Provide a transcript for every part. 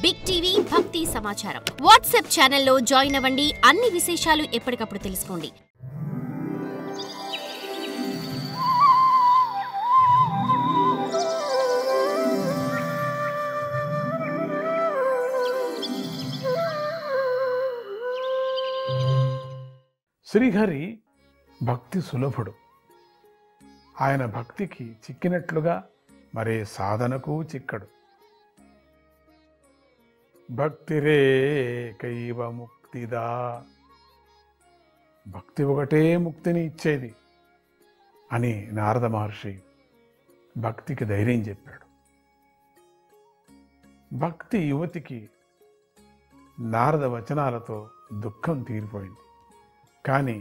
Big TV భక్తి సమాచారం WhatsApp ఛానల్లో జాయిన్ అవ్వండి. అన్ని విశేషాలు ఎప్పటికప్పుడు తెలుసుకోండి. శ్రీహరి భక్తి సులభుడు. ఆయన భక్తికి చిక్కినట్లుగా మరే సాధనకు చిక్కడు. భక్తిరే కైవ ముక్తిదా, భక్తి ఒకటే ముక్తిని ఇచ్చేది అని నారద మహర్షి భక్తికి ధైర్యం చెప్పాడు. భక్తి యువతికి నారద వచనాలతో దుఃఖం తీరిపోయింది. కానీ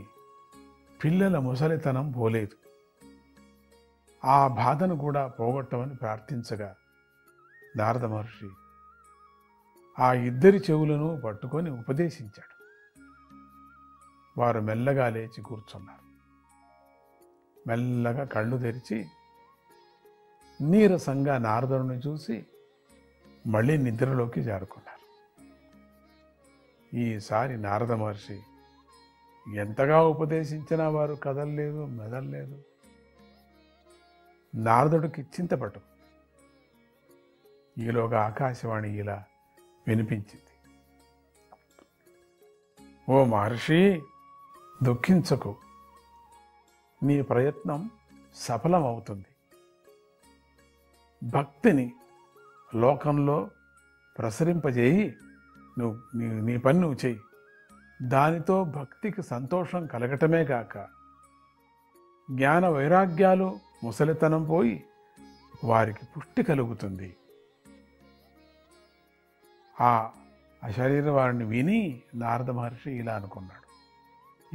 పిల్లల ముసలితనం పోలేదు. ఆ బాధను కూడా పోగొట్టమని ప్రార్థించగా నారద మహర్షి ఆ ఇద్దరి చెవులను పట్టుకొని ఉపదేశించాడు. వారు మెల్లగా లేచి కూర్చున్నారు. మెల్లగా కళ్ళు తెరిచి నీరసంగా నారదుడిని చూసి మళ్ళీ నిద్రలోకి జారుకున్నారు. ఈసారి నారద మహర్షి ఎంతగా ఉపదేశించినా వారు కదలలేదు, మెదలలేదు. నారదుడికి చింతపట్టు. ఈలోగా ఆకాశవాణి ఇలా వినిపించింది. ఓ మహర్షి, దుఃఖించకు, నీ ప్రయత్నం సఫలమవుతుంది. భక్తిని లోకంలో ప్రసరింపజేయి. నీ పని నువ్వు చెయ్యి. దానితో భక్తికి సంతోషం కలగటమే గాక జ్ఞాన వైరాగ్యాలు ముసలితనం పోయి వారికి పుష్టి కలుగుతుంది. ఆ అశరీర వారిని విని నారద మహర్షి ఇలా అనుకున్నాడు.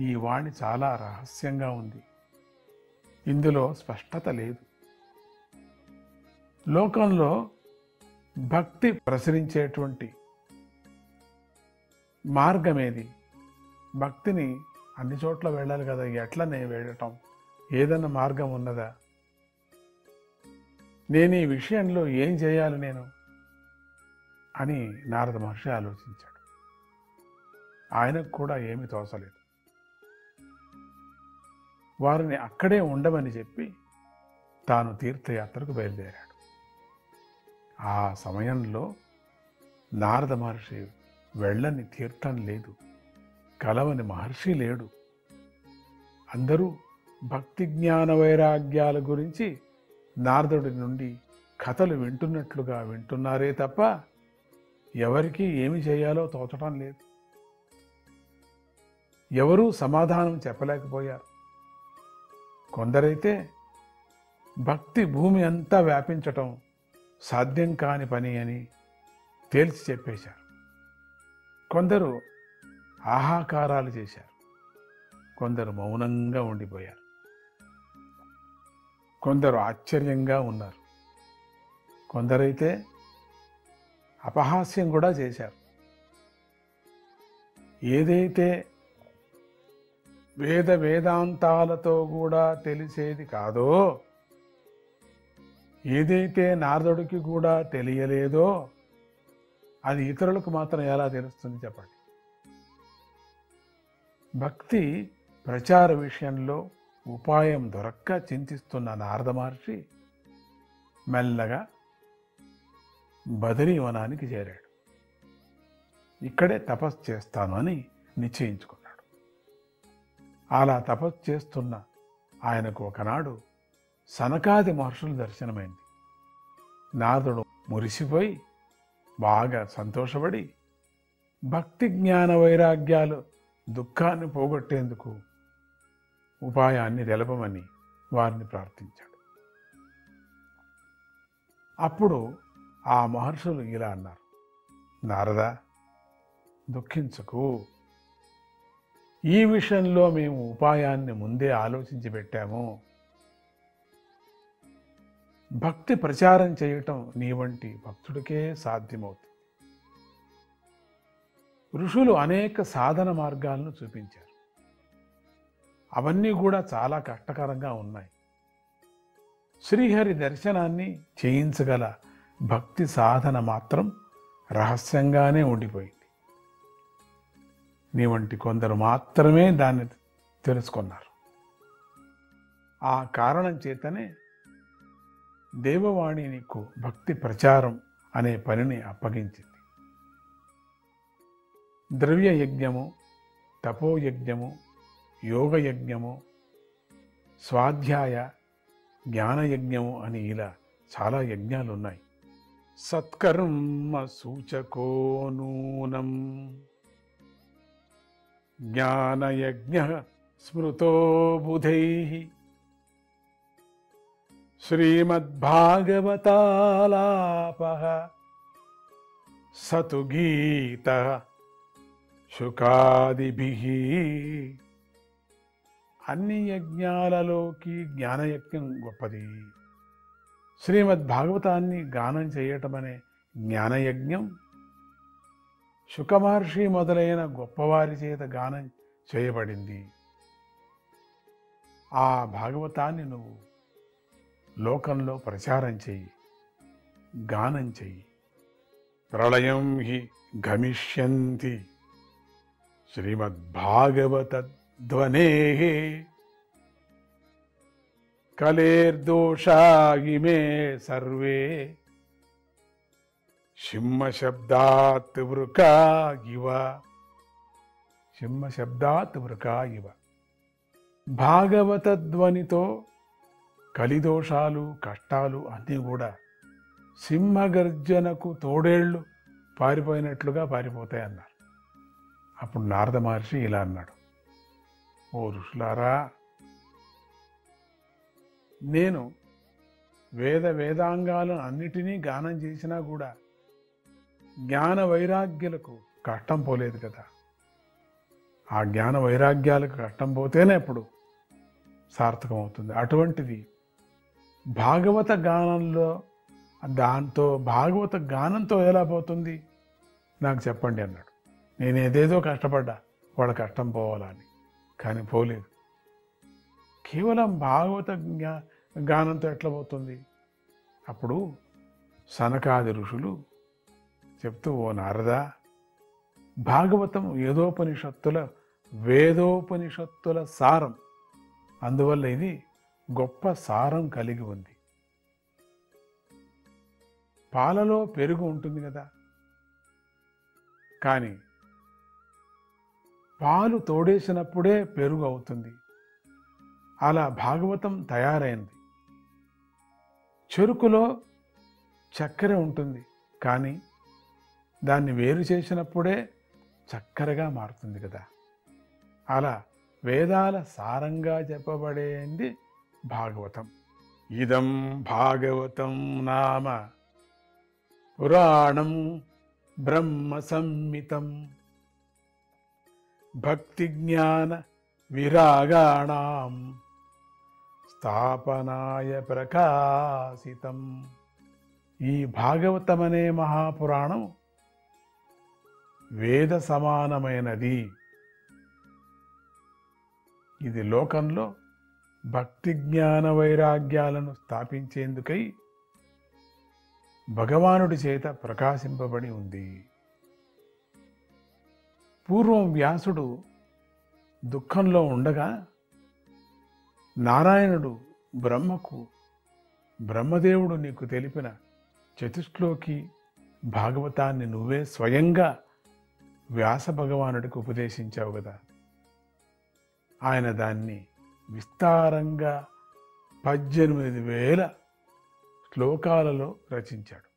ఈ వాణి చాలా రహస్యంగా ఉంది. ఇందులో స్పష్టత లేదు. లోకంలో భక్తి ప్రసరించేటువంటి మార్గమేది? భక్తిని అన్ని చోట్ల వెళ్ళాలి కదా, ఎట్లనే వెళ్ళటం? ఏదన్నా మార్గం ఉన్నదా? నేను ఈ విషయంలో ఏం చేయాలి నేను అని నారద మహర్షి ఆలోచించాడు. ఆయనకు కూడా ఏమీ తోచలేదు. వారిని అక్కడే ఉండమని చెప్పి తాను తీర్థయాత్రకు బయలుదేరాడు. ఆ సమయంలో నారద మహర్షి వెళ్ళని తీర్థం లేదు, కలవని మహర్షి లేడు. అందరూ భక్తి జ్ఞాన వైరాగ్యాల గురించి నారదుడి నుండి కథలు వింటున్నట్లుగా వింటున్నారే తప్ప ఎవరికీ ఏమి చేయాలో తోచడం లేదు. ఎవరూ సమాధానం చెప్పలేకపోయారు. కొందరైతే భక్తి భూమి అంతా వ్యాపించటం సాధ్యం కాని పని అని తేల్చి చెప్పేశారు. కొందరు ఆహాకారాలు చేశారు. కొందరు మౌనంగా ఉండిపోయారు. కొందరు ఆశ్చర్యంగా ఉన్నారు. కొందరైతే అపహాస్యం కూడా చేశారు. ఏదైతే వేదాంతాలతో కూడా తెలిసేది కాదో, ఏదైతే నారదుడికి కూడా తెలియలేదో అది ఇతరులకు మాత్రం ఎలా తెలుస్తుంది చెప్పండి? భక్తి ప్రచార విషయంలో ఉపాయం దొరక్క చింతిస్తున్న నారద మహర్షి మెల్లగా బదరీవనానికి చేరాడు. ఇక్కడే తపస్సు చేస్తాను అని నిశ్చయించుకున్నాడు. అలా తపస్సు చేస్తున్న ఆయనకు ఒకనాడు సనకాది మహర్షులు దర్శనమైంది. నారదుడు మురిసిపోయి బాగా సంతోషపడి భక్తి జ్ఞాన వైరాగ్యాలు దుఃఖాన్ని పోగొట్టేందుకు ఉపాయాన్ని తెలపమని వారిని ప్రార్థించాడు. అప్పుడు ఆ మహర్షులు ఇలా అన్నారు. నారద, దుఃఖించకు. ఈ విషయంలో మేము ఉపాయాన్ని ముందే ఆలోచించి పెట్టాము. భక్తి ప్రచారం చేయటం నీ వంటి భక్తుడికే సాధ్యమవుతుంది. ఋషులు అనేక సాధన మార్గాలను చూపించారు. అవన్నీ కూడా చాలా కష్టకరంగా ఉన్నాయి. శ్రీహరి దర్శనాన్ని చేయించగల భక్తి సాధన మాత్రం రహస్యంగానే ఉండిపోయింది. నీ వంటి కొందరు మాత్రమే దాన్ని తెలుసుకున్నారు. ఆ కారణం చేతనే దేవవాణి నీకు భక్తి ప్రచారం అనే పనిని అప్పగించింది. ద్రవ్యయజ్ఞము, తపోయజ్ఞము, యోగయజ్ఞము, స్వాధ్యాయ, జ్ఞానయజ్ఞము అని ఇలా చాలా యజ్ఞాలు ఉన్నాయి. సత్కర్మ సూచకో నూనం జ్ఞానయజ్ఞ స్మృతో బుధైః శ్రీమద్భాగవతాలాపః సతు గీతః శుకాదిభిః. అన్ని యజ్ఞాలలోకి జ్ఞానయజ్ఞం గొప్పది. శ్రీమద్భాగవతాన్ని గానం చేయటం అనే జ్ఞానయజ్ఞం శుకమహర్షి మొదలైన గొప్పవారి చేత గానం చేయబడింది. ఆ భాగవతాన్ని నువ్వు లోకంలో ప్రచారం చెయ్యి, గానం చెయ్యి. ప్రళయం హి గమిష్యంతి శ్రీమద్భాగవత ధ్వనేః కలేర్దోషా ఇమే సర్వే సింహశబ్దాత్ వృకా ఇవ. సింహశబ్దాత్ వృకా ఇవ. భాగవత ధ్వనితో కలిదోషాలు, కష్టాలు అన్నీ కూడా సింహగర్జనకు తోడేళ్లు పారిపోయినట్లుగా పారిపోతాయి అన్నారు. అప్పుడు నారద మహర్షి ఇలా అన్నాడు, ఓ ఋషులారా, నేను వేదాంగాలను అన్నిటినీ గానం చేసినా కూడా జ్ఞాన వైరాగ్యాలకు కష్టం పోలేదు కదా. ఆ జ్ఞాన వైరాగ్యాలకు కష్టం పోతేనే అప్పుడు సార్థకం అవుతుంది. అటువంటిది భాగవత గానంలో భాగవత గానంతో ఎలా పోతుంది నాకు చెప్పండి అన్నాడు. నేను ఏదేదో కష్టపడ్డా వాళ్ళ కష్టం పోవాలని, కానీ పోలేదు. కేవలం భాగవత గానంతో ఎట్లా పోతుంది? అప్పుడు సనకాది ఋషులు చెప్తూ, ఓ నారదా, భాగవతం వేదోపనిషత్తుల సారం. అందువల్ల ఇది గొప్ప సారం కలిగి ఉంది. పాలలో పెరుగు ఉంటుంది కదా, కానీ పాలు తోడేసినప్పుడే పెరుగు అవుతుంది. అలా భాగవతం తయారైంది. చెరుకులో చక్కెర ఉంటుంది, కానీ దాన్ని వేరు చేసినప్పుడే చక్కెరగా మారుతుంది కదా. అలా వేదాల సారంగా చెప్పబడేది భాగవతం. ఇదం భాగవతం నామ పురాణం బ్రహ్మ సంహితం భక్తి జ్ఞాన విరాగాణం స్థాపనాయ ప్రకాశితం. ఈ భాగవతం అనే మహాపురాణం వేద సమానమైనది. ఇది లోకంలో భక్తి జ్ఞాన వైరాగ్యాలను స్థాపించేందుకై భగవానుడి చేత ప్రకాశింపబడి ఉంది. పూర్వం వ్యాసుడు దుఃఖంలో ఉండగా నారాయణుడు బ్రహ్మదేవుడు నీకు తెలిపిన చతుశ్లోకి భాగవతాన్ని నువ్వే స్వయంగా వ్యాస భగవానుడికి ఉపదేశించావు కదా. ఆయన దాన్ని విస్తారంగా 18,000 శ్లోకాలలో రచించాడు.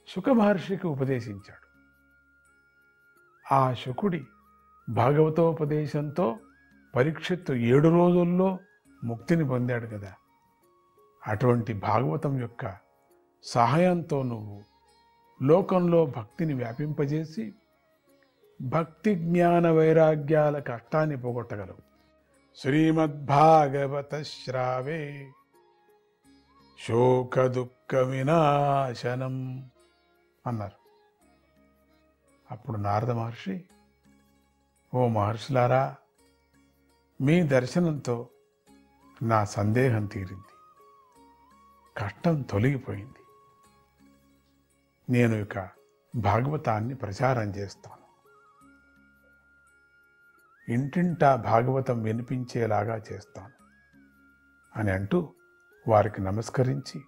శుక మహర్షికి ఉపదేశించాడు. ఆ శుకుడి భాగవతోపదేశంతో పరీక్షిత్తు 7 రోజుల్లో ముక్తిని పొందాడు కదా. అటువంటి భాగవతం యొక్క సహాయంతో నువ్వు లోకంలో భక్తిని వ్యాపింపజేసి భక్తి జ్ఞాన వైరాగ్యాల కష్టాన్ని పోగొట్టగలవు. శ్రీమద్భాగవత శ్రావే శోక దుఃఖ వినాశనం అన్నారు. అప్పుడు నారద మహర్షి, ఓ మహర్షులారా, మీ దర్శనంతో నా సందేహం తీరింది, కష్టం తొలగిపోయింది. నేను ఇక భాగవతాన్ని ప్రచారం చేస్తాను. ఇంటింటా భాగవతం వినిపించేలాగా చేస్తాను అని అంటూ వారికి నమస్కరించి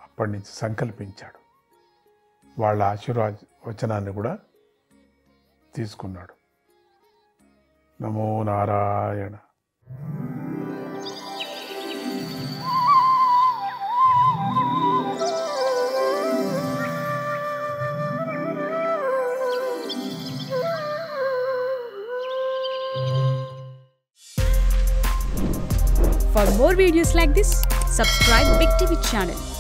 అప్పటి నుంచి సంకల్పించాడు. వాళ్ళ ఆశీర్వచనాన్ని కూడా తీసుకున్నాడు. నమో Narayana. For more videos like this, subscribe Big TV channel.